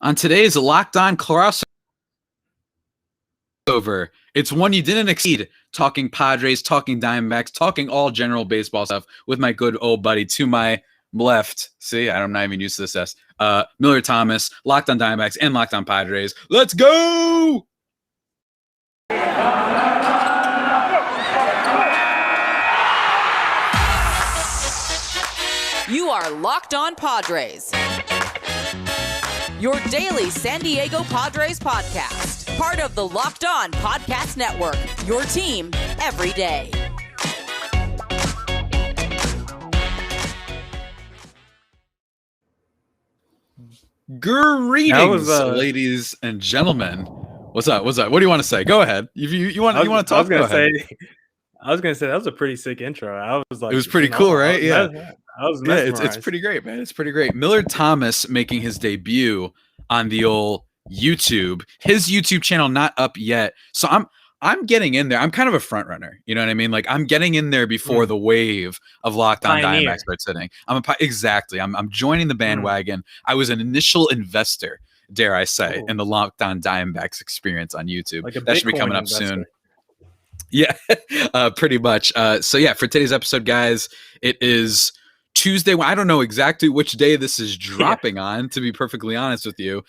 On today's Locked On crossover, it's one you didn't exceed. Talking Padres, talking Diamondbacks, talking all general baseball stuff with my good old buddy to my left. See, I'm not even used to this. Millard Thomas, Locked On Diamondbacks, and Locked On Padres. Let's go! You are Locked On Padres, your daily San Diego Padres podcast. Part of the Locked On Podcast Network, your team every day. Greetings, ladies and gentlemen. What's up? What do you want to say? Go ahead. You want to talk? I was gonna say that was a pretty sick intro. I was like, it was pretty cool, right? Yeah. It's pretty great, man. It's pretty great. Millard Thomas making his debut on the old YouTube. His YouTube channel not up yet, so I'm getting in there. I'm kind of a front runner. You know what I mean? Like I'm getting in there before the wave of Locked On Diamondbacks starts hitting. Exactly. I'm joining the bandwagon. I was an initial investor, dare I say, in the Locked On Diamondbacks experience on YouTube. Like that should be coming up soon. Yeah, pretty much. So yeah, for today's episode, guys, it is Tuesday. I don't know exactly which day this is dropping on, to be perfectly honest with you.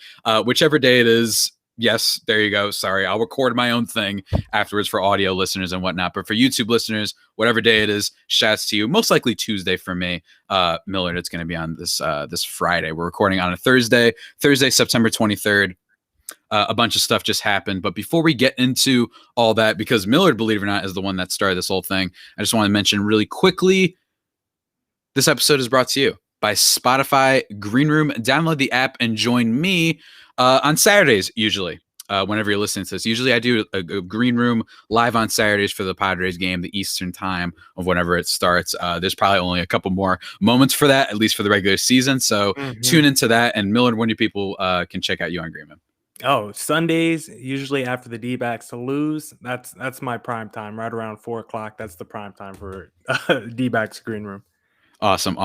Whichever day it is, yes, there you go. Sorry, I'll record my own thing afterwards for audio listeners and whatnot. But for YouTube listeners, whatever day it is, shouts to you. Most likely Tuesday for me. Millard, it's going to be on this Friday. We're recording on a Thursday, September 23rd. A bunch of stuff just happened. But before we get into all that, because Millard, believe it or not, is the one that started this whole thing, I just want to mention really quickly, this episode is brought to you by Spotify Green Room. Download the app and join me on Saturdays, usually, whenever you're listening to this. Usually I do a Green Room live on Saturdays for the Padres game, the Eastern time of whenever it starts. There's probably only a couple more moments for that, at least for the regular season. So tune into that. And Millard, when do people can check out you on Green Room? Oh, Sundays, usually after the D-backs to lose. That's my prime time, right around 4:00. That's the prime time for D-backs Green Room. Awesome.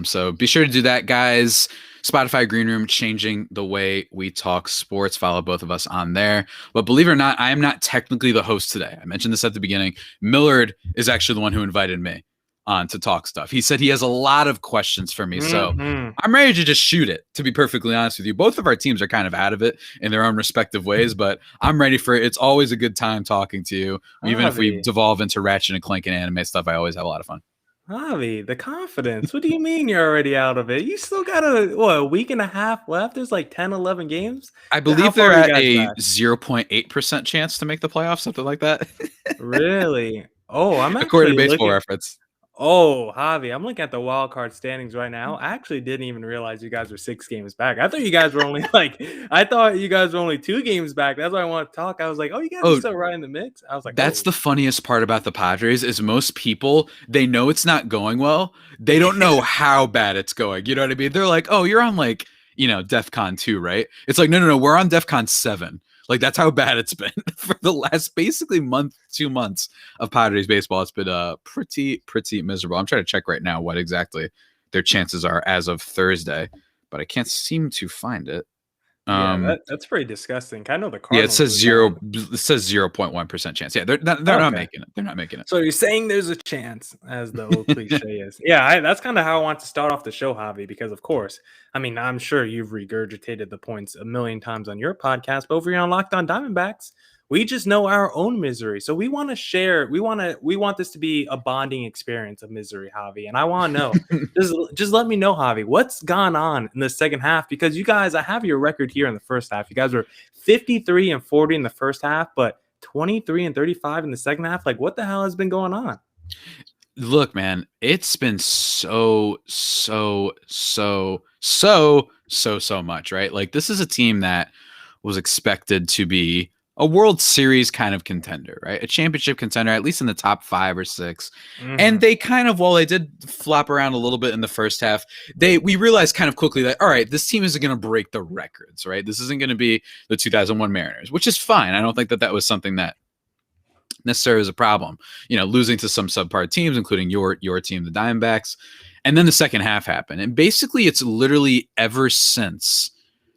So be sure to do that, guys. Spotify Green Room, changing the way we talk sports. Follow both of us on there. But believe it or not, I am not technically the host today. I mentioned this at the beginning. Millard is actually the one who invited me on to talk stuff. He said he has a lot of questions for me. So I'm ready to just shoot it, to be perfectly honest with you. Both of our teams are kind of out of it in their own respective ways, but I'm ready for it. It's always a good time talking to you. Even if we devolve into Ratchet and Clank and anime stuff, I always have a lot of fun. Javi, the confidence. What do you mean you're already out of it? You still got a week and a half left? There's like 10, 11 games. I believe they're at a 0.8% chance to make the playoffs, something like that. Really? Oh, I'm actually according to Baseball Reference. Oh, Javi, I'm looking at the wild card standings right now. I actually didn't even realize you guys were 6 games back. I thought you guys were only only 2 games back. That's why I want to talk. I was like, oh, you guys are still right in the mix. I was like, that's the funniest part about the Padres is most people, they know it's not going well. They don't know how bad it's going. You know what I mean? They're like, oh, you're on DEFCON 2, right? It's like, no, we're on DEFCON 7. Like, that's how bad it's been for the last basically 2 months of Padres baseball. It's been pretty miserable. I'm trying to check right now what exactly their chances are as of Thursday, but I can't seem to find it. That's pretty disgusting. I know the Cardinals. Yeah, it says 0.1% chance. Yeah, they're not making it. They're not making it. So you're saying there's a chance, as the old cliche is. Yeah, that's kind of how I want to start off the show, Javi, because of course, I mean, I'm sure you've regurgitated the points a million times on your podcast, but over here on Locked On Diamondbacks, we just know our own misery. So we want to share. We want this to be a bonding experience of misery, Javi. And I want to know, just let me know, Javi, what's gone on in the second half? Because you guys, I have your record here in the first half. You guys were 53-40 in the first half, but 23-35 in the second half. Like, what the hell has been going on? Look, man, it's been so much, right? Like, this is a team that was expected to be a World Series kind of contender, right? A championship contender, at least in the top 5 or 6. And they kind of, while they did flop around a little bit in the first half, we realized kind of quickly that, all right, this team isn't going to break the records, right? This isn't going to be the 2001 Mariners, which is fine. I don't think that was something that necessarily was a problem. Losing to some subpar teams, including your team, the Diamondbacks. And then the second half happened. And basically, it's literally ever since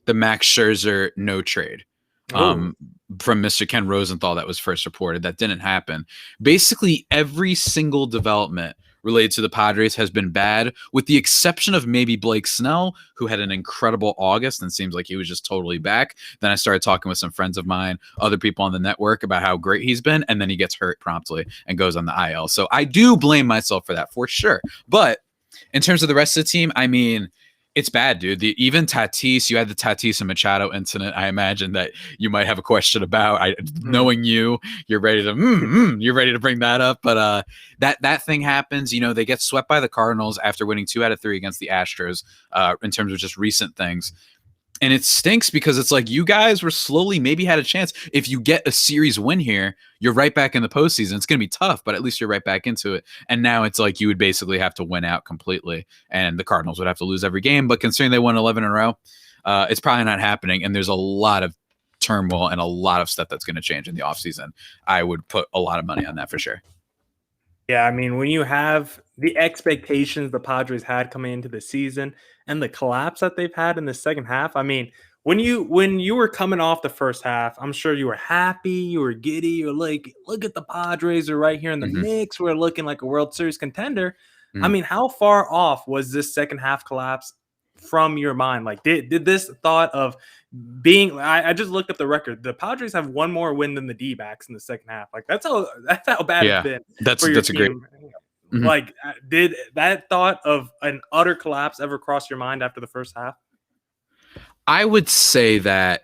the Max Scherzer no trade Oh, from Mr. Ken Rosenthal that was first reported. That didn't happen. Basically, every single development related to the Padres has been bad, with the exception of maybe Blake Snell, who had an incredible August and seems like he was just totally back. Then I started talking with some friends of mine, other people on the network, about how great he's been, and then he gets hurt promptly and goes on the IL. So I do blame myself for that for sure. But in terms of the rest of the team, I mean, it's bad, dude. Even Tatis, you had the Tatis and Machado incident. I imagine that you might have a question about. Knowing you're ready to bring that up. But that thing happens. You know, they get swept by the Cardinals after winning 2 out of 3 against the Astros. In terms of just recent things. And it stinks because it's like you guys were slowly maybe had a chance. If you get a series win here, you're right back in the postseason. It's going to be tough, but at least you're right back into it. And now it's like you would basically have to win out completely, and the Cardinals would have to lose every game. But considering they won 11 in a row, it's probably not happening. And there's a lot of turmoil and a lot of stuff that's going to change in the offseason. I would put a lot of money on that for sure. yeah. I mean, when you have the expectations the Padres had coming into the season and the collapse that they've had in the second half, I mean, when you were coming off the first half, I'm sure you were happy, you were giddy, you're like, look at the Padres are right here in the mix. We're looking like a World Series contender. I mean, how far off was this second half collapse from your mind? Like, did this thought of being? I just looked up the record. The Padres have one more win than the D-backs in the second half. Like, that's how bad it's been. That's for your a great. team. Like, did that thought of an utter collapse ever cross your mind after the first half? I would say that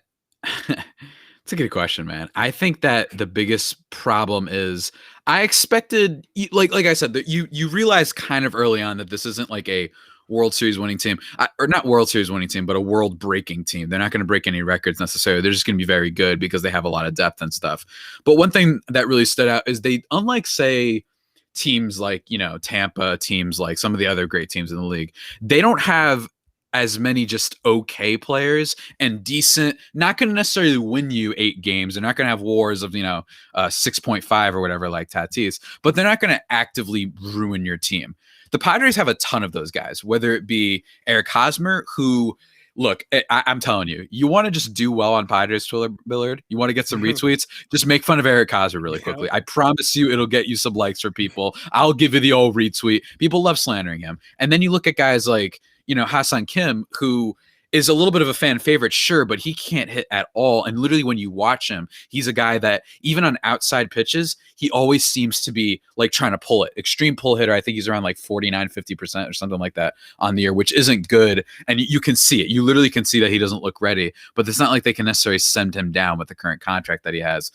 it's a good question, man. I think that the biggest problem is I expected, like I said, that you realize kind of early on that this isn't like a World Series winning team, or not World Series winning team, but a world breaking team. They're not going to break any records necessarily. They're just going to be very good because they have a lot of depth and stuff. But one thing that really stood out is they, unlike say teams like, Tampa, teams like some of the other great teams in the league, they don't have as many just okay players and decent, not going to necessarily win you 8 games. They're not going to have wars of, 6.5 or whatever like Tatis, but they're not going to actively ruin your team. The Padres have a ton of those guys, whether it be Eric Hosmer, who, look, I'm telling you, you want to just do well on Padres Twitter, Millard. You want to get some retweets, just make fun of Eric Hosmer really quickly. I promise you it'll get you some likes for people. I'll give you the old retweet. People love slandering him. And then you look at guys like, Ha-Seong Kim, who is a little bit of a fan favorite, sure, but he can't hit at all. And literally when you watch him, he's a guy that even on outside pitches, he always seems to be like trying to pull it. Extreme pull hitter. I think he's around like 49, 50% or something like that on the year, which isn't good. And you can see it. You literally can see that he doesn't look ready, but it's not like they can necessarily send him down with the current contract that he has.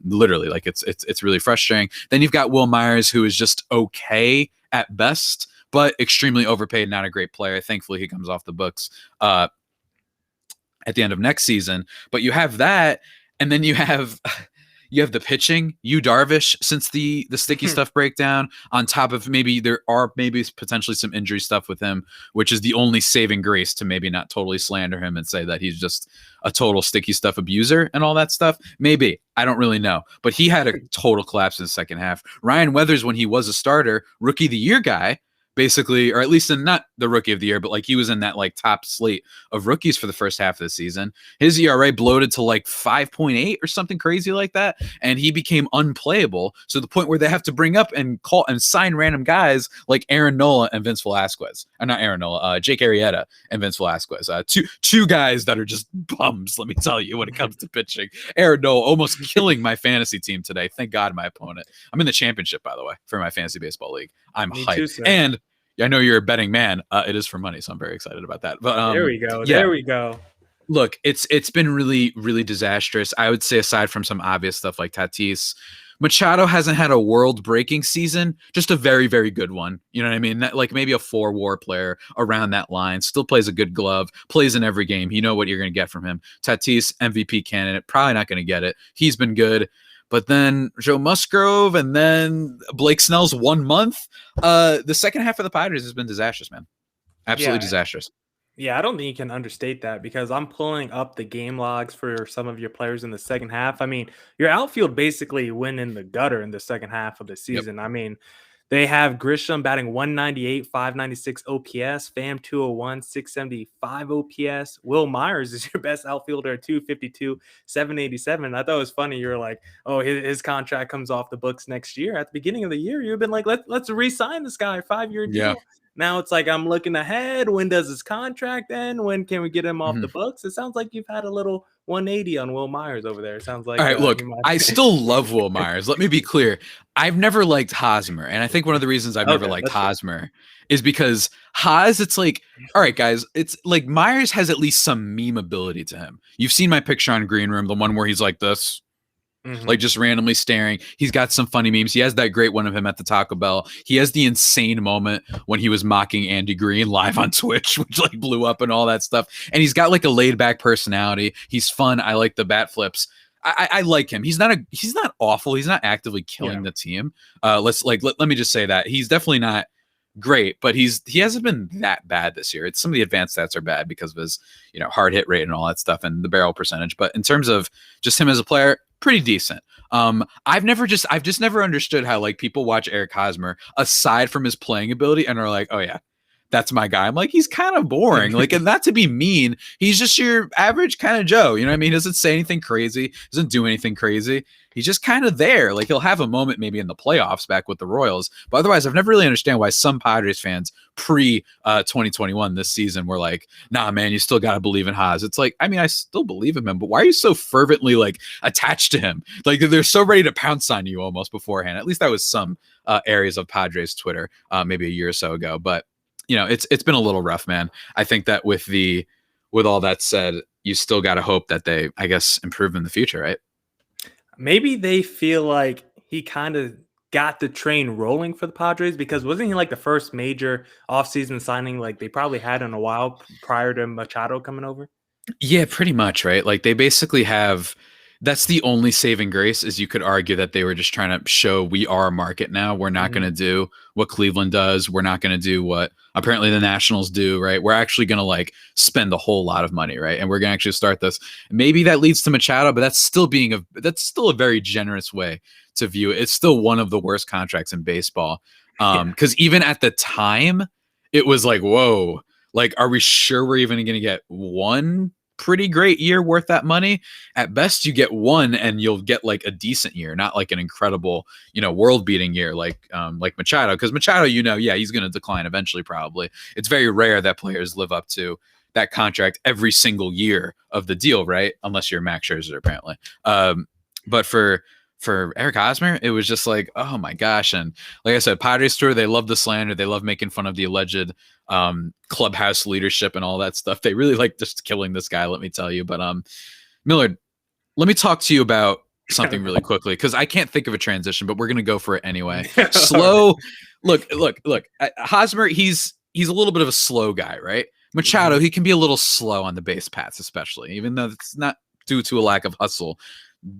Literally, like it's really frustrating. Then you've got Will Myers, who is just okay at best, but extremely overpaid, not a great player. Thankfully, he comes off the books at the end of next season. But you have that, and then you have the pitching. Darvish, since the sticky stuff breakdown, on top of maybe potentially some injury stuff with him, which is the only saving grace to maybe not totally slander him and say that he's just a total sticky stuff abuser and all that stuff. Maybe. I don't really know. But he had a total collapse in the second half. Ryan Weathers, when he was a starter, rookie of the year guy, basically, or at least not the rookie of the year, but like he was in that like top slate of rookies for the first half of the season. His ERA bloated to like 5.8 or something crazy like that. And he became unplayable. So the point where they have to bring up and call and sign random guys like Aaron Nola and Vince Velasquez, or not Aaron Nola, Jake Arrieta and Vince Velasquez, two guys that are just bums. Let me tell you, when it comes to pitching, Aaron Nola almost killing my fantasy team today. Thank God my opponent. I'm in the championship, by the way, for my fantasy baseball league. I'm hyped. And I know you're a betting man. It is for money, so I'm very excited about that. But there we go. Yeah. There we go. Look, it's been really, really disastrous. I would say, aside from some obvious stuff like Tatis, Machado hasn't had a world-breaking season, just a very, very good one. You know what I mean? Like maybe a 4-WAR player around that line. Still plays a good glove, plays in every game. You know what you're going to get from him. Tatis, MVP candidate, probably not going to get it. He's been good. But then Joe Musgrove and then Blake Snell's 1 month. The second half of the Padres has been disastrous, man. Absolutely disastrous. Yeah, I don't think you can understate that because I'm pulling up the game logs for some of your players in the second half. I mean, your outfield basically went in the gutter in the second half of the season. Yep. I mean, They have Grisham batting 198, 596 OPS, Pham 201, 675 OPS. Will Myers is your best outfielder at 252, 787. I thought it was funny. You were like, oh, his contract comes off the books next year. At the beginning of the year, you've been like, let's re-sign this guy, 5-year deal. Yeah. Now it's like, I'm looking ahead. When does his contract end? When can we get him off the books? It sounds like you've had a little 180 on Will Myers over there. It sounds like. All right, look, I still love Will Myers. Let me be clear. I've never liked Hosmer. And I think one of the reasons I've never liked Hosmer is because it's like, all right, guys, it's like Myers has at least some meme ability to him. You've seen my picture on Green Room, the one where he's like this. Like just randomly staring. He's got some funny memes. He has that great one of him at the Taco Bell. He has the insane moment when he was mocking Andy Green live on Twitch, which like blew up and all that stuff. And he's got like a laid back personality. He's fun. I like the bat flips. I like him. He's not awful. He's not actively killing the team. Let me just say that he's definitely not great, but he hasn't been that bad this year. It's some of the advanced stats are bad because of his, hard hit rate and all that stuff and the barrel percentage. But in terms of just him as a player, pretty decent. I've just never understood how like people watch Eric Hosmer aside from his playing ability and are like, oh yeah, that's my guy. I'm like, he's kind of boring. Like, and not to be mean, he's just your average kind of Joe. You know what I mean? He doesn't say anything crazy, doesn't do anything crazy. He's just kind of there. Like he'll have a moment maybe in the playoffs back with the Royals. But otherwise, I've never really understand why some Padres fans pre 2021 this season were like, nah, man, you still got to believe in Haas. It's like, I mean, I still believe in him, but why are you so fervently like attached to him? Like they're so ready to pounce on you almost beforehand. At least that was some areas of Padres Twitter maybe a year or so ago. But it's been a little rough, man. I think that with all that said, you still got to hope that they, I guess, improve in the future, right? Maybe they feel like he kind of got the train rolling for the Padres because wasn't he like the first major offseason signing like they probably had in a while prior to Machado coming over? Yeah, pretty much, right? Like they basically have. That's the only saving grace is you could argue that they were just trying to show we are a market now. We're not going to do what Cleveland does. We're not going to do what apparently the Nationals do, right? We're actually going to like spend a whole lot of money, right? And we're going to actually start this. Maybe that leads to Machado, but that's still a very generous way to view it. It's still one of the worst contracts in baseball. Because even at the time, it was like, whoa, like, are we sure we're even going to get one pretty great year worth that money? At best you get one and you'll get like a decent year, not like an incredible world beating year like Machado, because Machado he's going to decline eventually. Probably it's very rare that players live up to that contract every single year of the deal, right? Unless you're Max Scherzer apparently. But for Eric Hosmer, it was just like, oh my gosh. And like I said, Padres tour, they love the slander. They love making fun of the alleged clubhouse leadership and all that stuff. They really like just killing this guy, let me tell you. But Millard, let me talk to you about something really quickly because I can't think of a transition, but we're going to go for it anyway. Slow. Look, Hosmer, he's a little bit of a slow guy, right? Machado, he can be a little slow on the base paths, especially, even though it's not due to a lack of hustle.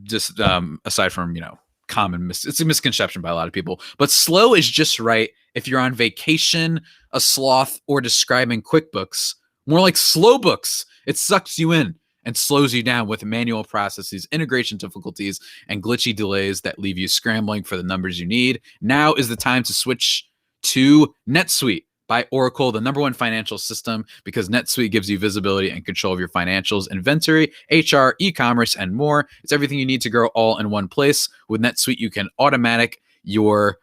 Just aside from it's a misconception by a lot of people, but slow is just right if you're on vacation, a sloth, or describing QuickBooks. More like slow books. It sucks you in and slows you down with manual processes, integration difficulties, and glitchy delays that leave you scrambling for the numbers you need. Now is the time to switch to NetSuite by Oracle, the #1 financial system, because NetSuite gives you visibility and control of your financials, inventory, HR, e-commerce, and more. It's everything you need to grow all in one place. With NetSuite, you can automate your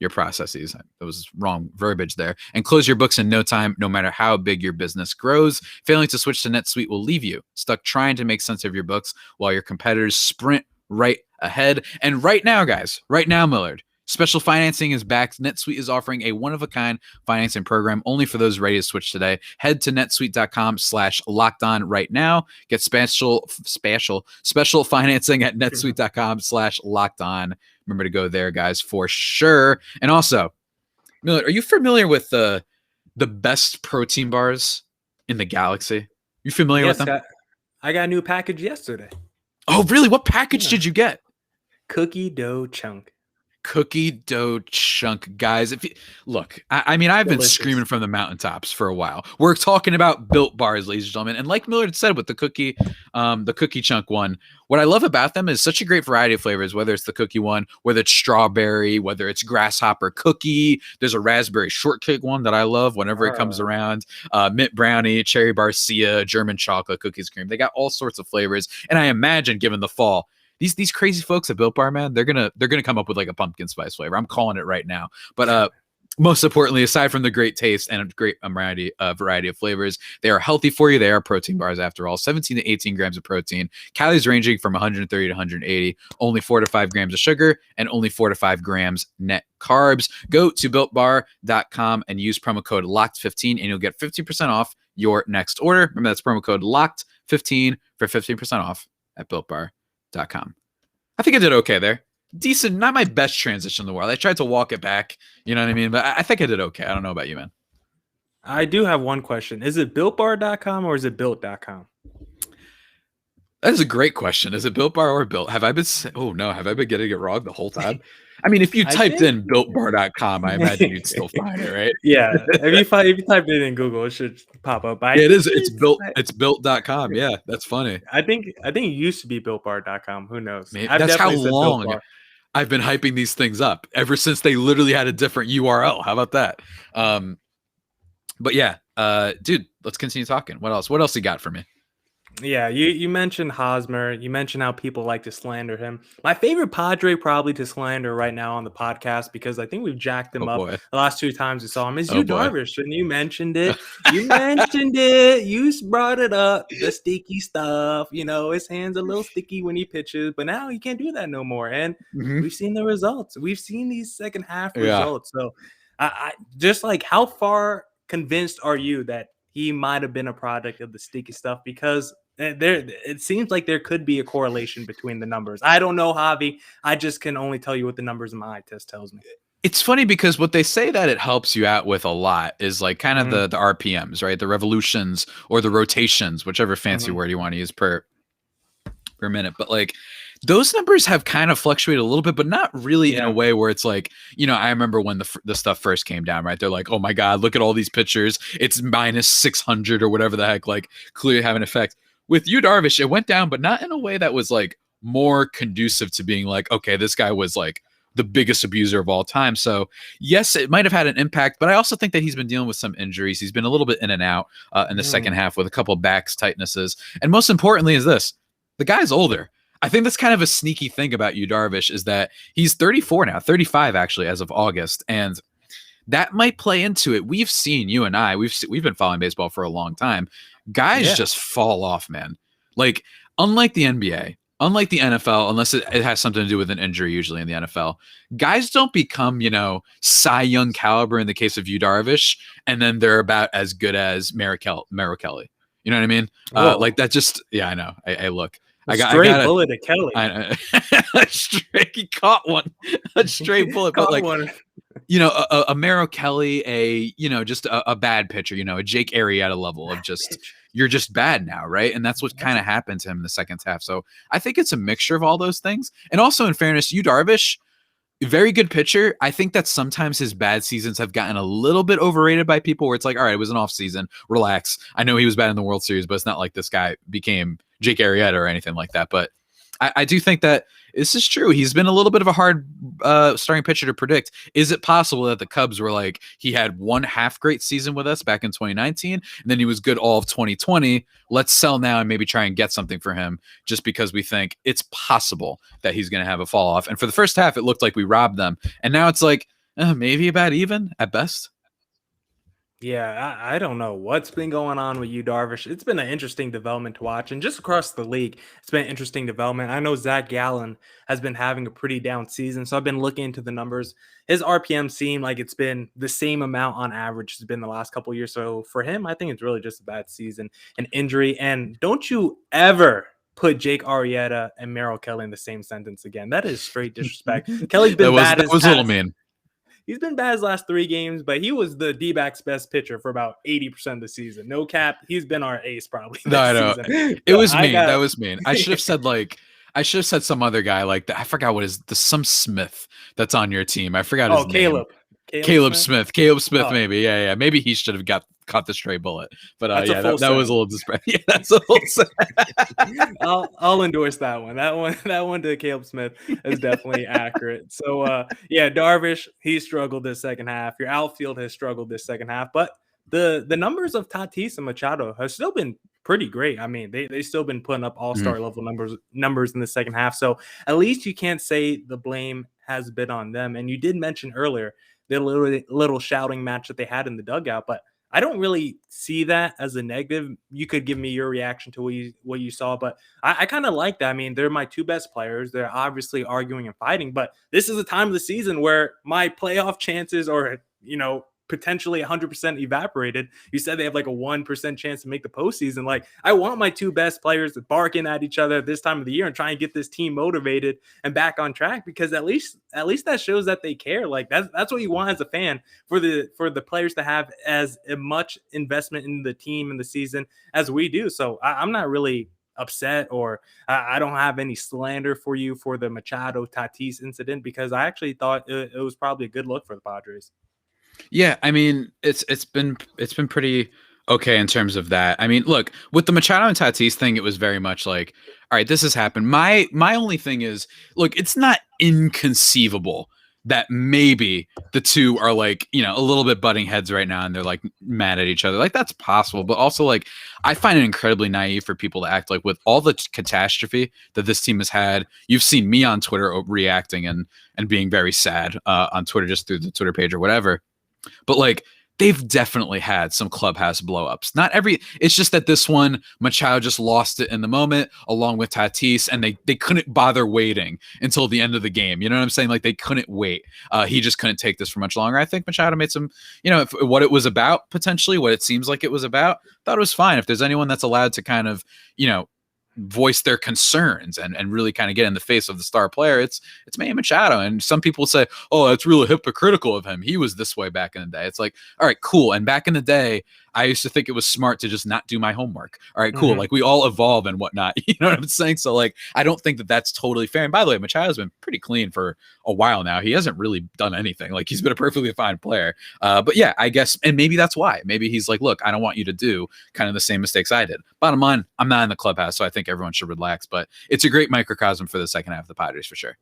processes. That was wrong verbiage there. And close your books in no time, no matter how big your business grows. Failing to switch to NetSuite will leave you stuck trying to make sense of your books while your competitors sprint right ahead. And right now, guys, Millard, special financing is back. NetSuite is offering a one-of-a-kind financing program only for those ready to switch today. Head to netsuite.com/lockedon right now. Get special financing at netsuite.com/lockedon. Remember to go there, guys, for sure. And also, Millard, are you familiar with the best protein bars in the galaxy? You familiar with them? I got a new package yesterday. Oh, really? What package did you get? Cookie dough chunk. cookie dough chunk, guys. If you look, I mean, I've been screaming from the mountaintops for a while. We're talking about Built Bars, ladies and gentlemen, and like Millard said with the cookie chunk one, what I love about them is such a great variety of flavors. Whether it's the cookie one, whether it's strawberry, whether it's grasshopper cookie. There's a raspberry shortcake one that I love whenever it comes around. Mint brownie, cherry barcia, German chocolate, cookies cream. They got all sorts of flavors, and I imagine, given the fall, these crazy folks at Built Bar, man, they're gonna come up with like a pumpkin spice flavor. I'm calling it right now. But most importantly, aside from the great taste and a great variety of flavors, they are healthy for you. They are protein bars after all. 17 to 18 grams of protein, calories ranging from 130 to 180, only 4 to 5 grams of sugar, and only 4 to 5 grams net carbs. Go to builtbar.com and use promo code LOCKED15 and you'll get 15% off your next order. Remember, that's promo code LOCKED15 for 15% off at builtbar.com. I think I did okay there. Decent, not my best transition in the world. I tried to walk it back, you know what I mean? But I think I did okay. I don't know about you, man. I do have one question. Is it builtbar.com or is it built.com? That is a great question. Is it Built Bar or Built? Have I been getting it wrong the whole time? I mean, if you typed in builtbar.com, I imagine you'd still find it, right? Yeah. If you typed it in Google, it should pop up. It is. It's built. It's built.com. Yeah, that's funny. I think it used to be builtbar.com. Who knows? Maybe, that's how long I've been hyping these things up ever since they literally had a different URL. How about that? But yeah, dude, let's continue talking. What else? What else you got for me? Yeah, you mentioned Hosmer. You mentioned how people like to slander him. My favorite Padre probably to slander right now on the podcast, because I think we've jacked him up the last 2 times we saw him, is Darvish. And you mentioned it. You mentioned it. You brought it up. The sticky stuff. You know, his hand's a little sticky when he pitches, but now he can't do that no more. And we've seen the results. We've seen these second half results. So I just like, how far convinced are you that he might have been a product of the sticky stuff? Because it seems like there could be a correlation between the numbers. I don't know, Javi. I just can only tell you what the numbers in my eye test tells me. It's funny because what they say that it helps you out with a lot is like kind of the RPMs, right? The revolutions or the rotations, whichever fancy word you want to use per minute. But like, those numbers have kind of fluctuated a little bit, but not really in a way where it's like, you know, I remember when the stuff first came down, right? They're like, oh my God, look at all these pitchers. It's minus 600 or whatever the heck, like clearly have an effect. With you, Darvish, it went down, but not in a way that was like more conducive to being like, okay, this guy was like the biggest abuser of all time. So yes, it might have had an impact, but I also think that he's been dealing with some injuries. He's been a little bit in and out in the second half with a couple of backs tightnesses. And most importantly is this, the guy's older. I think that's kind of a sneaky thing about you, Darvish, is that he's 34 now, 35 actually as of August. And that might play into it. We've seen, you and I, we've been following baseball for a long time. Guys just fall off, man. Like, unlike the NBA, unlike the NFL, unless it has something to do with an injury, usually in the NFL, guys don't become, you know, Cy Young caliber in the case of you, Darvish, and then they're about as good as Merrill Kelly. You know what I mean? Like that just, I know. I look. I got a bullet at Kelly. He caught one. A straight bullet. But like, one. You know, a Merrill Kelly, just a bad pitcher, you know, a Jake Arrieta level of just, you're just bad now, right? And that's what kind of happened to him in the second half. So I think it's a mixture of all those things. And also, in fairness, you, Darvish, very good pitcher. I think that sometimes his bad seasons have gotten a little bit overrated by people where it's like, all right, it was an off season. Relax. I know he was bad in the World Series, but it's not like this guy became Jake Arrieta or anything like that. But I do think that this is true. He's been a little bit of a hard starting pitcher to predict. Is it possible that the Cubs were like, he had one half great season with us back in 2019, and then he was good all of 2020. Let's sell now and maybe try and get something for him just because we think it's possible that he's going to have a fall off. And for the first half, it looked like we robbed them. And now it's like, maybe about even at best. Yeah, I don't know what's been going on with you, Darvish. It's been an interesting development to watch, and just across the league, it's been an interesting development. I know Zach Gallen has been having a pretty down season, so I've been looking into the numbers. His RPM seem like it's been the same amount on average as been the last couple of years. So for him, I think it's really just a bad season, an injury. And don't you ever put Jake Arrieta and Merrill Kelly in the same sentence again. That is straight disrespect. Kelly's been bad. That was a little mean. He's been bad his last 3 games, but he was the D-backs' best pitcher for about 80% of the season. No cap. He's been our ace probably. No, I know. It was mean. That was mean. I should have said like I should have said some other guy like that. I forgot what is some Smith that's on your team. I forgot his name. Caleb Smith. Caleb Smith, maybe. Yeah. Maybe he should have caught the stray bullet. But that was a little disparate. Yeah, that's a little sad. I'll endorse that one. That one to Caleb Smith is definitely accurate. So Darvish, he struggled this second half. Your outfield has struggled this second half, but the numbers of Tatis and Machado have still been pretty great. I mean, they still been putting up all-star level numbers in the second half. So at least you can't say the blame has been on them. And you did mention earlier the little shouting match that they had in the dugout, but I don't really see that as a negative. You could give me your reaction to what you saw, but I kind of like that. I mean, they're my two best players. They're obviously arguing and fighting, but this is a time of the season where my playoff chances are, potentially 100% evaporated. You said they have like a 1% chance to make the postseason. Like, I want my two best players to barking at each other at this time of the year and try and get this team motivated and back on track, because at least that shows that they care. Like, that's what you want as a fan, for the players to have as much investment in the team and the season as we do. So I'm not really upset, or I don't have any slander for you for the Machado Tatis incident, because I actually thought it was probably a good look for the Padres. Yeah, I mean, it's been pretty okay in terms of that. I mean, look, with the Machado and Tatis thing, it was very much like, all right, this has happened. My only thing is, look, it's not inconceivable that maybe the two are like, a little bit butting heads right now and they're like mad at each other. Like, that's possible. But also, like, I find it incredibly naive for people to act like, with all the catastrophe that this team has had, you've seen me on Twitter reacting and being very sad on Twitter, just through the Twitter page or whatever. But like, they've definitely had some clubhouse blowups. It's just that this one, Machado just lost it in the moment along with Tatis, and they couldn't bother waiting until the end of the game. You know what I'm saying? Like, they couldn't wait. He just couldn't take this for much longer. I think Machado made some, what it was about, potentially what it seems like it was about, thought it was fine. If there's anyone that's allowed to kind of, voice their concerns and really kind of get in the face of the star player, it's Manny Machado. And some people say, oh, that's really hypocritical of him. He was this way back in the day. It's like, all right, cool. And back in the day, I used to think it was smart to just not do my homework. All right, cool. Like, we all evolve and whatnot. You know what I'm saying? So, like, I don't think that that's totally fair. And by the way, Machado's been pretty clean for a while now. He hasn't really done anything. Like, he's been a perfectly fine player. But yeah, I guess, and maybe that's why. Maybe he's like, look, I don't want you to do kind of the same mistakes I did. Bottom line, I'm not in the clubhouse, so I think everyone should relax. But it's a great microcosm for the second half of the Padres for sure.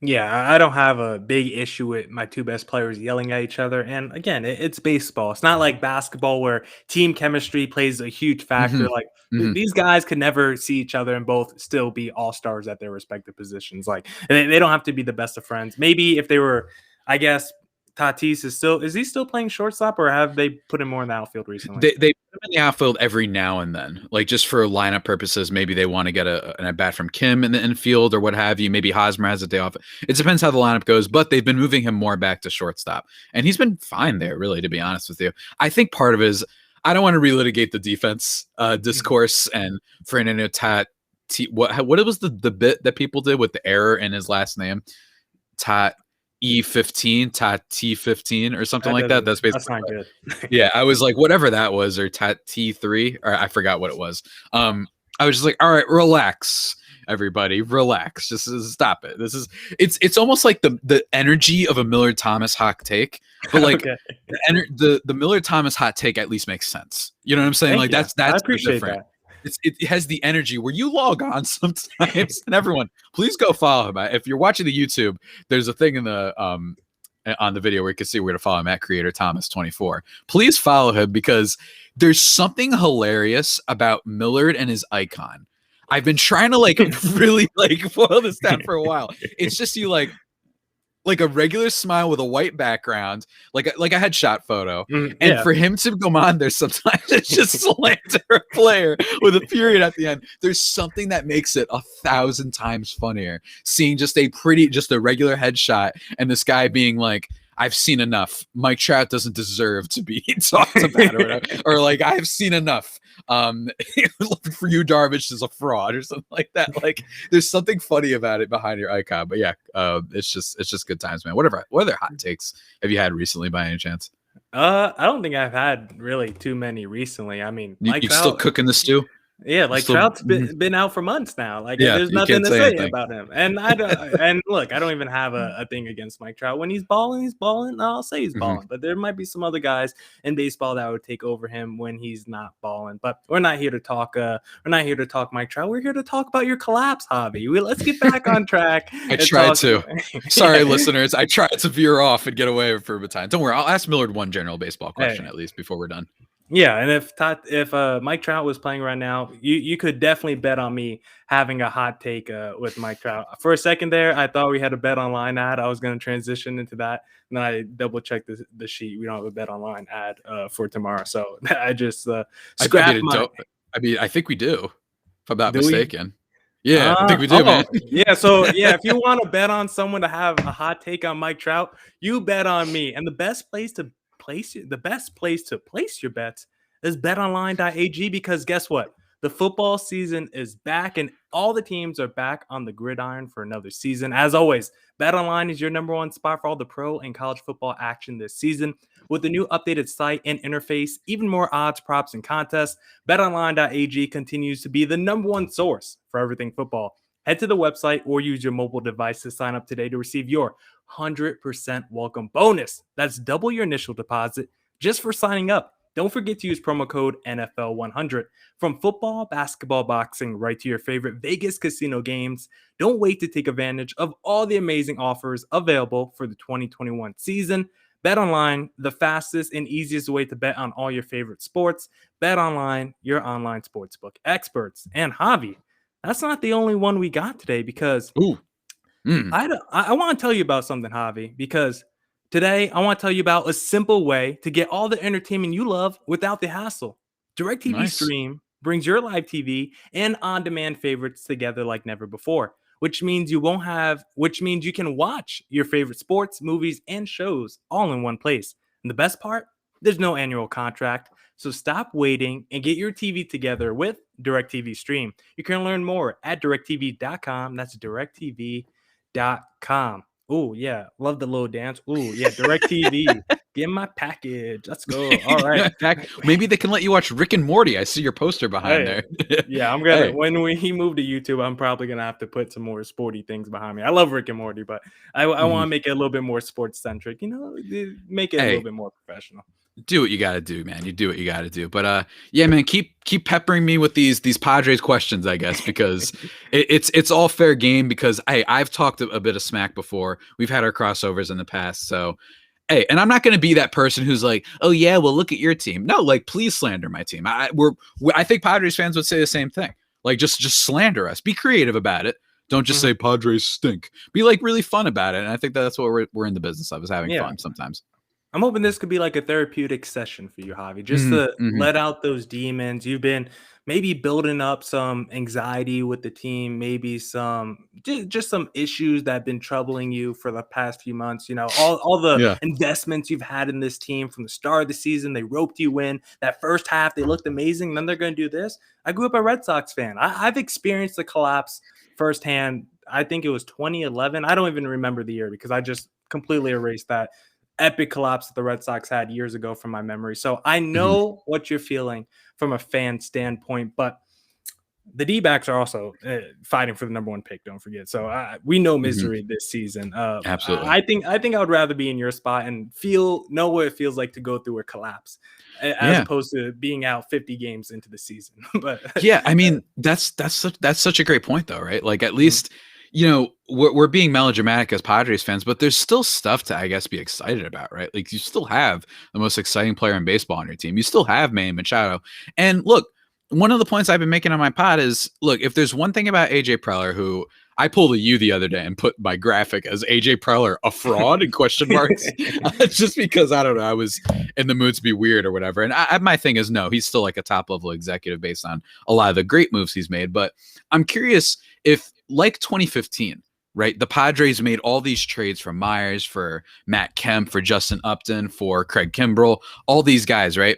Yeah, I don't have a big issue with my two best players yelling at each other. And again, it's baseball. It's not like basketball where team chemistry plays a huge factor. Like, these guys could never see each other and both still be all-stars at their respective positions. Like, they don't have to be the best of friends. Maybe if they were, I guess, Tatis is he still playing shortstop, or have they put him more in the outfield recently? They put him in the outfield every now and then, like, just for lineup purposes. Maybe they want to get an at bat from Kim in the infield or what have you. Maybe Hosmer has a day off. It depends how the lineup goes, but they've been moving him more back to shortstop, and he's been fine there, really, to be honest with you. I think part of it is, I don't want to relitigate the defense discourse and Fernando what was the bit that people did with the error in his last name? E15, T15 or something like that. That's basically not good. Yeah, I was like, whatever that was, or T3, or I forgot what it was. I was just like, all right, relax, everybody, relax. Just stop it. It's almost like the energy of a Millard Thomas hot take, but like the Millard Thomas hot take at least makes sense. You know what I'm saying? Like, that's I appreciate that. It has the energy where you log on sometimes, and everyone, please go follow him. If you're watching the YouTube, there's a thing in the on the video where you can see we're going to follow him at Creator Thomas 24. Please follow him, because there's something hilarious about Millard and his icon. I've been trying to really boil this down for a while. It's just you like a regular smile with a white background, like a headshot photo. And for him to come on there, sometimes it's just slander a player with a period at the end. There's something that makes it 1,000 times funnier seeing just a regular headshot and this guy being like, I've seen enough. Mike Trout doesn't deserve to be talked about, or whatever. Or like, I've seen enough. For you, Darvish is a fraud, or something like that. Like, there's something funny about it behind your icon. But yeah, it's just good times, man. What other hot takes have you had recently, by any chance? I don't think I've had really too many recently. I mean, you still cooking the stew? Yeah, like Still, Trout's been out for months now. Like, yeah, there's you nothing can't to say say anything. about him. And I don't. And look, I don't even have a thing against Mike Trout. When he's balling, he's balling. I'll say he's balling. But there might be some other guys in baseball that would take over him when he's not balling. But we're not here to talk. We're not here to talk Mike Trout. We're here to talk about your collapse, Javi. Let's get back on track. I tried to. Sorry, Yeah. listeners. I tried to veer off and get away for a time. Don't worry. I'll ask Millard one general baseball question at least before we're done. Yeah, and if Mike Trout was playing right now, you could definitely bet on me having a hot take with Mike Trout. For a second there, I thought we had a bet online ad. I was going to transition into that, and then I double checked the sheet. We don't have a bet online ad for tomorrow, so I just scrapped I think we do, if I'm not mistaken. Yeah, I think we do, oh, man. Yeah, so yeah, if you want to bet on someone to have a hot take on Mike Trout, you bet on me. And the best place to place your bets is betonline.ag, because guess what? The football season is back and all the teams are back on the gridiron for another season. As always, BetOnline is your number one spot for all the pro and college football action this season. With the new updated site and interface, even more odds, props, and contests, betonline.ag continues to be the number one source for everything football. Head to the website or use your mobile device to sign up today to receive your 100% welcome bonus. That's double your initial deposit just for signing up. Don't forget to use promo code NFL100. From football, basketball, boxing, right to your favorite Vegas casino games, don't wait to take advantage of all the amazing offers available for the 2021 season. BetOnline, the fastest and easiest way to bet on all your favorite sports. BetOnline, your online sportsbook experts. And Javi, that's not the only one we got today, because I want to tell you about something, Javi, because today I want to tell you about a simple way to get all the entertainment you love without the hassle. DirecTV Stream brings your live TV and on-demand favorites together like never before, which means you can watch your favorite sports, movies, and shows all in one place. And the best part, there's no annual contract. So stop waiting and get your TV together with DirecTV Stream. You can learn more at directv.com. That's directv.com. Oh, yeah. Love the little dance. Oh, yeah. DirecTV. Get my package. Let's go. All right. Maybe they can let you watch Rick and Morty. I see your poster behind there. Yeah, I'm going to, when he moved to YouTube, I'm probably going to have to put some more sporty things behind me. I love Rick and Morty, but I want to make it a little bit more sports centric, make it a little bit more professional. Do what you got to do, man. You do what you got to do. But yeah, man, keep peppering me with these Padres questions, I guess, because it's all fair game, because I've talked a bit of smack before. We've had our crossovers in the past. So, hey, and I'm not going to be that person who's like, oh yeah, well, look at your team. No, like, please slander my team. I think Padres fans would say the same thing. Like, just slander us. Be creative about it. Don't just say Padres stink. Be like really fun about it. And I think that's what we're in the business of, is having fun sometimes. I'm hoping this could be like a therapeutic session for you, Javi, just to let out those demons. You've been maybe building up some anxiety with the team, maybe just some issues that have been troubling you for the past few months. All the investments you've had in this team from the start of the season. They roped you in. That first half, they looked amazing. Then they're going to do this. I grew up a Red Sox fan. I've experienced the collapse firsthand. I think it was 2011. I don't even remember the year, because I just completely erased that epic collapse that the Red Sox had years ago from my memory. So I know what you're feeling from a fan standpoint, but the D-backs are also fighting for the number one pick. Don't forget. So we know misery this season. Absolutely. I think I would rather be in your spot and know what it feels like to go through a collapse, as opposed to being out 50 games into the season. But yeah, I mean, that's such a great point, though, right? Like, at least, we're being melodramatic as Padres fans, but there's still stuff to, I guess, be excited about, right? Like, you still have the most exciting player in baseball on your team. You still have Manny Machado. And look, one of the points I've been making on my pod is, look, if there's one thing about AJ Preller, who I pulled a U the other day and put my graphic as AJ Preller, a fraud, in question marks, just because, I don't know, I was in the mood to be weird or whatever. And my thing is, no, he's still like a top level executive based on a lot of the great moves he's made. But I'm curious if, like 2015, right, the Padres made all these trades for Myers, for Matt Kemp, for Justin Upton, for Craig Kimbrell, all these guys, right?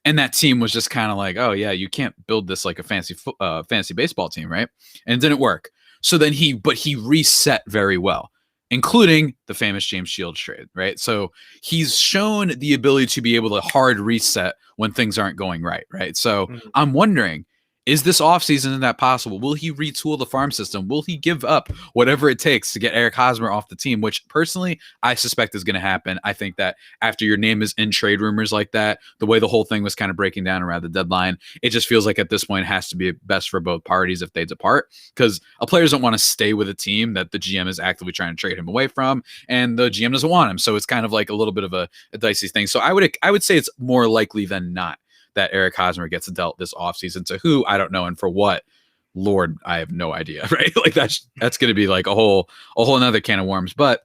And that team was just kind of like, oh yeah, you can't build this like a fancy baseball team, right? And it didn't work. So then he reset very well, including the famous James Shields trade, right? So he's shown the ability to be able to hard reset when things aren't going right, right? So I'm wondering Is this offseason that possible? Will he retool the farm system? Will he give up whatever it takes to get Eric Hosmer off the team, which personally I suspect is going to happen. I think that after your name is in trade rumors like that, the way the whole thing was kind of breaking down around the deadline, it just feels like at this point it has to be best for both parties if they depart, because a player doesn't want to stay with a team that the GM is actively trying to trade him away from, and the GM doesn't want him. So it's kind of like a little bit of a dicey thing. So I would say it's more likely than not that Eric Hosmer gets dealt this offseason. To who, I don't know, and for what, Lord, I have no idea, right? Like that's going to be like a whole another can of worms. But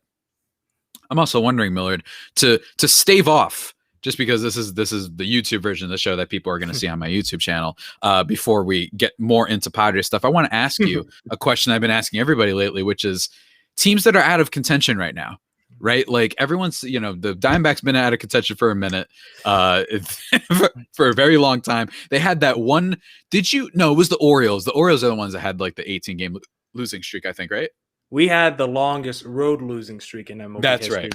I'm also wondering, Millard, to stave off, just because this is the YouTube version of the show that people are going to see on my YouTube channel, before we get more into Padres stuff, I want to ask you a question I've been asking everybody lately, which is teams that are out of contention right now. Right, like everyone's, the Diamondbacks been out of contention for a minute, for a very long time. They had that one. No, it was the Orioles. The Orioles are the ones that had like the 18-game losing streak, I think, right? We had the longest road losing streak in MLB That's history. right.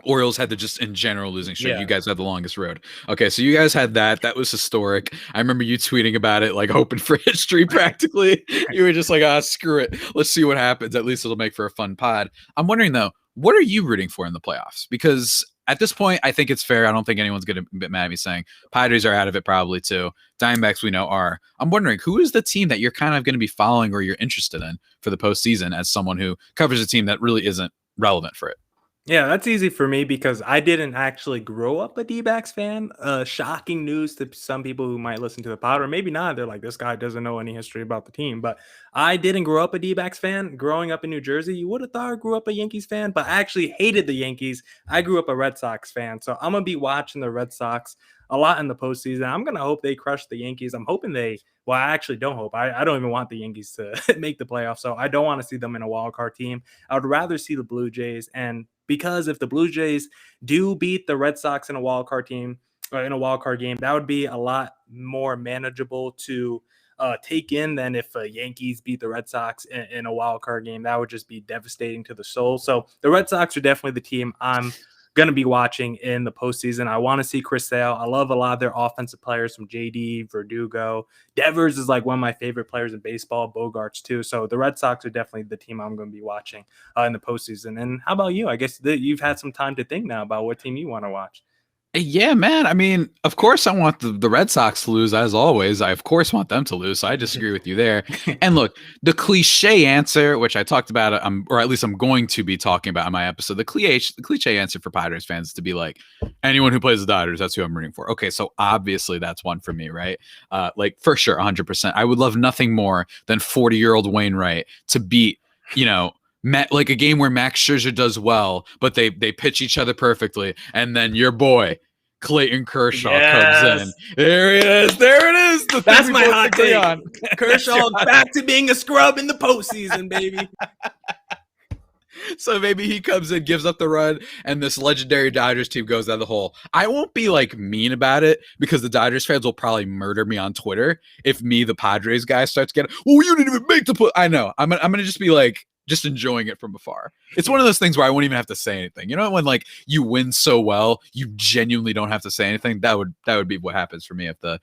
Orioles had the just in general losing streak. Yeah. You guys had the longest road. Okay, so you guys had that. That was historic. I remember you tweeting about it, like hoping for history practically. You were just like, screw it. Let's see what happens. At least it'll make for a fun pod. I'm wondering, though, what are you rooting for in the playoffs? Because at this point, I think it's fair. I don't think anyone's going to get mad at me saying Padres are out of it probably too. Diamondbacks we know are. I'm wondering, who is the team that you're kind of going to be following or you're interested in for the postseason as someone who covers a team that really isn't relevant for it? Yeah, that's easy for me because I didn't actually grow up a D-backs fan. Shocking news to some people who might listen to the pod, or maybe not. They're like, this guy doesn't know any history about the team. But I didn't grow up a D-backs fan. Growing up in New Jersey, you would have thought I grew up a Yankees fan, but I actually hated the Yankees. I grew up a Red Sox fan. So I'm going to be watching the Red Sox a lot in the postseason. I'm going to hope they crush the Yankees. I'm hoping well, I actually don't hope. I don't even want the Yankees to make the playoffs. So I don't want to see them in a wild card team. I would rather see the Blue Jays. And because if the Blue Jays do beat the Red Sox in a wild card team or in a wild card game, that would be a lot more manageable to take in than if Yankees beat the Red Sox in a wild card game. That would just be devastating to the soul. So the Red Sox are definitely the team I'm going to be watching in the postseason. I want to see Chris Sale. I love a lot of their offensive players from JD, Verdugo. Devers is like one of my favorite players in baseball, Bogarts too. So the Red Sox are definitely the team I'm going to be watching in the postseason. And how about you? I guess you've had some time to think now about what team you want to watch. Yeah, man. I mean, of course I want the Red Sox to lose, as always. I, of course, want them to lose. So I disagree with you there. And look, the cliche answer, which I talked about, or at least I'm going to be talking about in my episode, the cliche answer for Padres fans is to be like, anyone who plays the Dodgers, that's who I'm rooting for. Okay, so obviously that's one for me, right? Like, for sure, 100%. I would love nothing more than 40-year-old Wainwright to beat, like a game where Max Scherzer does well, but they pitch each other perfectly, and then your boy Clayton Kershaw comes in. There it is. That's my hot take. Kershaw back to being a scrub in the postseason, baby. So maybe he comes in, gives up the run, and this legendary Dodgers team goes down the hole. I won't be like mean about it because the Dodgers fans will probably murder me on Twitter if the Padres guy starts getting, well, you didn't even make the put. I know. I'm gonna just be like, just enjoying it from afar. It's one of those things where I won't even have to say anything. You know, when like you win so well, you genuinely don't have to say anything. That would be what happens for me if the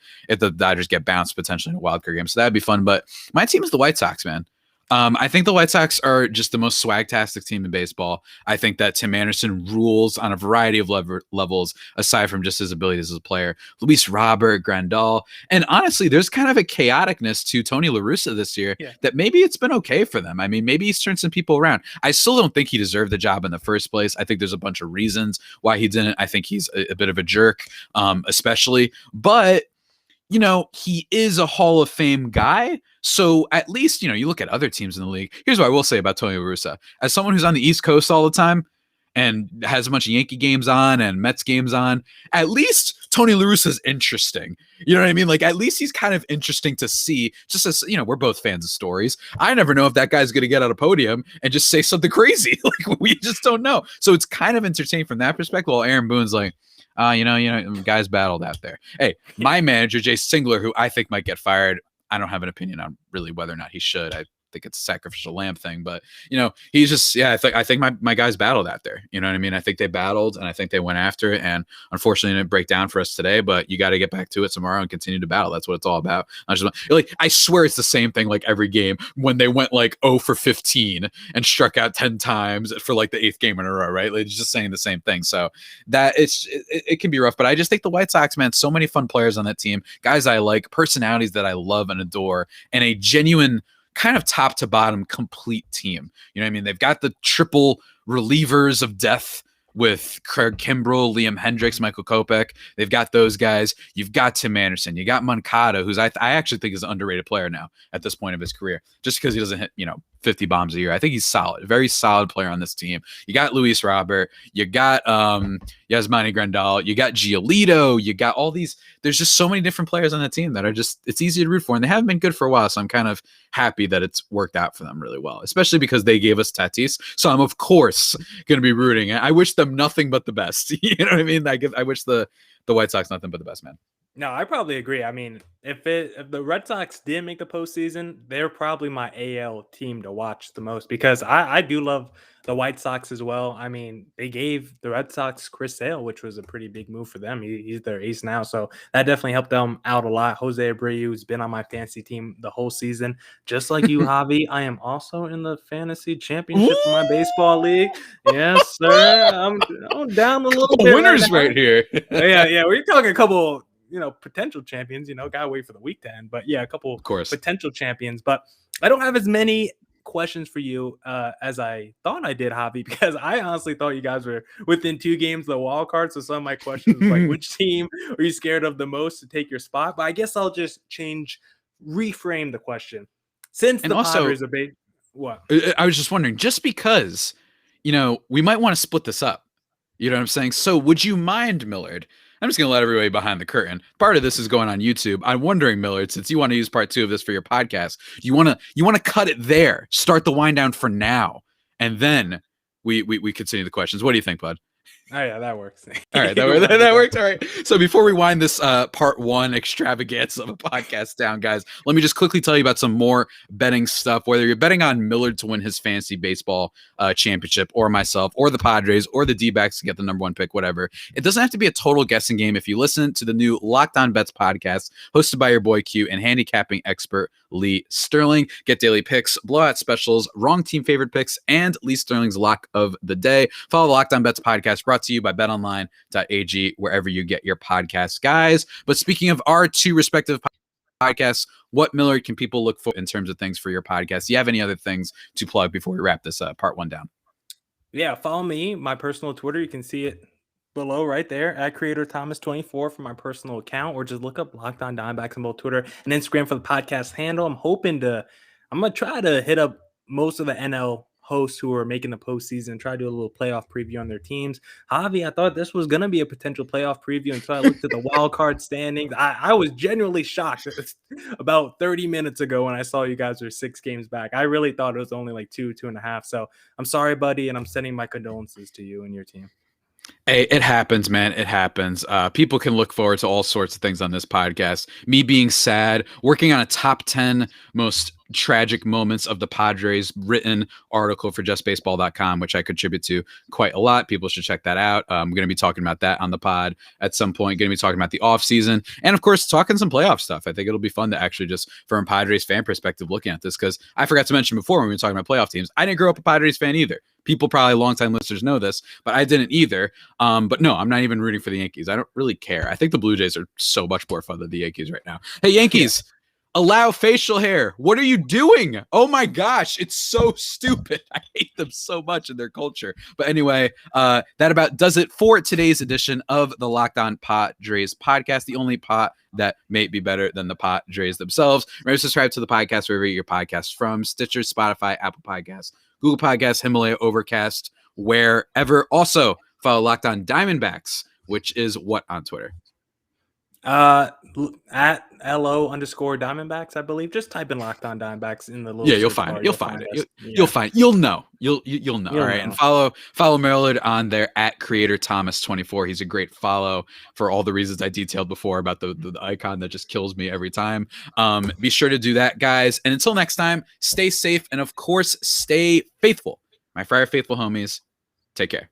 Dodgers get bounced potentially in a wild card game. So that'd be fun. But my team is the White Sox, man. I think the White Sox are just the most swagtastic team in baseball. I think that Tim Anderson rules on a variety of levels, aside from just his abilities as a player. Luis Robert, Grandal, and honestly, there's kind of a chaoticness to Tony La Russa this year that maybe it's been okay for them. I mean, maybe he's turned some people around. I still don't think he deserved the job in the first place. I think there's a bunch of reasons why he didn't. I think he's a bit of a jerk, especially, but he is a Hall of Fame guy. So at least, you look at other teams in the league. Here's what I will say about Tony La Russa. As someone who's on the East Coast all the time and has a bunch of Yankee games on and Mets games on, at least Tony La Russa is interesting. You know what I mean? Like, at least he's kind of interesting to see. Just as, we're both fans of stories. I never know if that guy's going to get on a podium and just say something crazy. Like, we just don't know. So it's kind of entertaining from that perspective. While Aaron Boone's like, guys battled out there. Hey, my manager, Jay Singler, who I think might get fired, I don't have an opinion on really whether or not he should. I think it's a sacrificial lamb thing, but he's just, I think my guys battled out there. You know what I mean? I think they battled, and I think they went after it, and unfortunately it didn't break down for us today, but you got to get back to it tomorrow and continue to battle. That's what it's all about. I swear it's the same thing like every game when they went like 0 for 15 and struck out 10 times for like the 8th game in a row, right? Like, it's just saying the same thing. So that it can be rough, but I just think the White Sox, man, so many fun players on that team, guys I like, personalities that I love and adore, and a genuine kind of top to bottom complete team. You know what I mean? They've got the triple relievers of death with Craig Kimbrell, Liam Hendricks, Michael Kopech. They've got those guys. You've got Tim Anderson. You got Machado, who's I actually think is an underrated player now at this point of his career, just because he doesn't hit 50 bombs a year. I think he's solid, very solid player on this team. You got Luis Robert. You got Yasmani Grandal. You got Giolito. You got all these. There's just so many different players on the team that are just, it's easy to root for, and they haven't been good for a while. So I'm kind of happy that it's worked out for them really well, especially because they gave us Tatis. So I'm of course going to be rooting. I wish them nothing but the best. You know what I mean? I wish the White Sox nothing but the best, man. No, I probably agree. I mean, if the Red Sox did make the postseason, they're probably my AL team to watch the most, because I do love the White Sox as well. I mean, they gave the Red Sox Chris Sale, which was a pretty big move for them. He's their ace now, so that definitely helped them out a lot. Jose Abreu has been on my fantasy team the whole season, just like you, Javi. I am also in the fantasy championship for my baseball league. Yes, sir. I'm down a little bit. Winners right here. Yeah. We're talking a couple, potential champions, gotta wait for the week to end. But yeah, a couple of course potential champions. But I don't have as many questions for you as I thought I did, Javi, because I honestly thought you guys were within 2 games of the wild card. So some of my questions like, which team are you scared of the most to take your spot? But I guess I'll just reframe the question. Since the Padres are big, what? I was just wondering, just because, we might want to split this up. You know what I'm saying? So would you mind, Millard? I'm just going to let everybody behind the curtain. Part of this is going on YouTube. I'm wondering, Millard, since you want to use part 2 of this for your podcast, you want to cut it there, start the wind down for now, and then we continue the questions. What do you think, bud? Oh yeah, that works. All right, that works. All right. So before we wind this part 1 extravaganza of a podcast down, guys, let me just quickly tell you about some more betting stuff. Whether you're betting on Millard to win his fantasy baseball championship, or myself, or the Padres, or the D-backs to get the number 1 pick, whatever, it doesn't have to be a total guessing game. If you listen to the new Locked On Bets podcast, hosted by your boy Q and handicapping expert Lee Sterling, get daily picks, blowout specials, wrong team favorite picks, and Lee Sterling's lock of the day. Follow the Locked On Bets podcast, brought to you by betonline.ag, wherever you get your podcasts, guys. But speaking of our 2 respective podcasts, what, Millard, can people look for in terms of things for your podcast? Do you have any other things to plug before we wrap this part 1 down? Yeah, follow me, my personal Twitter. You can see it below right there at Creator Thomas 24 for my personal account, or just look up Locked On Diamondbacks on both Twitter and Instagram for the podcast handle. I'm going to try to hit up most of the NL hosts who are making the postseason, try to do a little playoff preview on their teams. Javi, I thought this was going to be a potential playoff preview until I looked at the wild card standings. I was genuinely shocked about 30 minutes ago when I saw you guys were 6 games back. I really thought it was only like 2.5. So I'm sorry, buddy, and I'm sending my condolences to you and your team. Hey, it happens, man. It happens. People can look forward to all sorts of things on this podcast. Me being sad, working on a top 10 most tragic moments of the Padres written article for justbaseball.com, which I contribute to quite a lot. People should check that out. I'm going to be talking about that on the pod at some point. Going to be talking about the offseason, and of course, talking some playoff stuff. I think it'll be fun to actually just, from a Padres fan perspective, looking at this, because I forgot to mention before when we were talking about playoff teams, I didn't grow up a Padres fan either. People probably longtime listeners know this, but I didn't either. But no, I'm not even rooting for the Yankees. I don't really care. I think the Blue Jays are so much more fun than the Yankees right now. Hey, Yankees. Yeah. Allow facial hair. What are you doing? Oh my gosh, it's so stupid. I hate them so much in their culture. But anyway, that about does it for today's edition of the Locked On Padres podcast, the only pot that may be better than the Padres themselves. Remember to subscribe to the podcast wherever you get your podcasts from: Stitcher, Spotify, Apple Podcasts, Google Podcasts, Himalaya, Overcast, wherever. Also, follow Locked On Diamondbacks, which is what on Twitter? At LO_Diamondbacks, I believe. Just type in Locked On Diamondbacks in the little Yeah, you'll search find bar. it. You'll find it. us. You'll find. You'll know. You'll know. You'll All right, know. and follow Millard on there at Creator Thomas 24. He's a great follow for all the reasons I detailed before about the icon that just kills me every time. Be sure to do that, guys. And until next time, stay safe and of course stay faithful. My Friar Faithful homies, take care.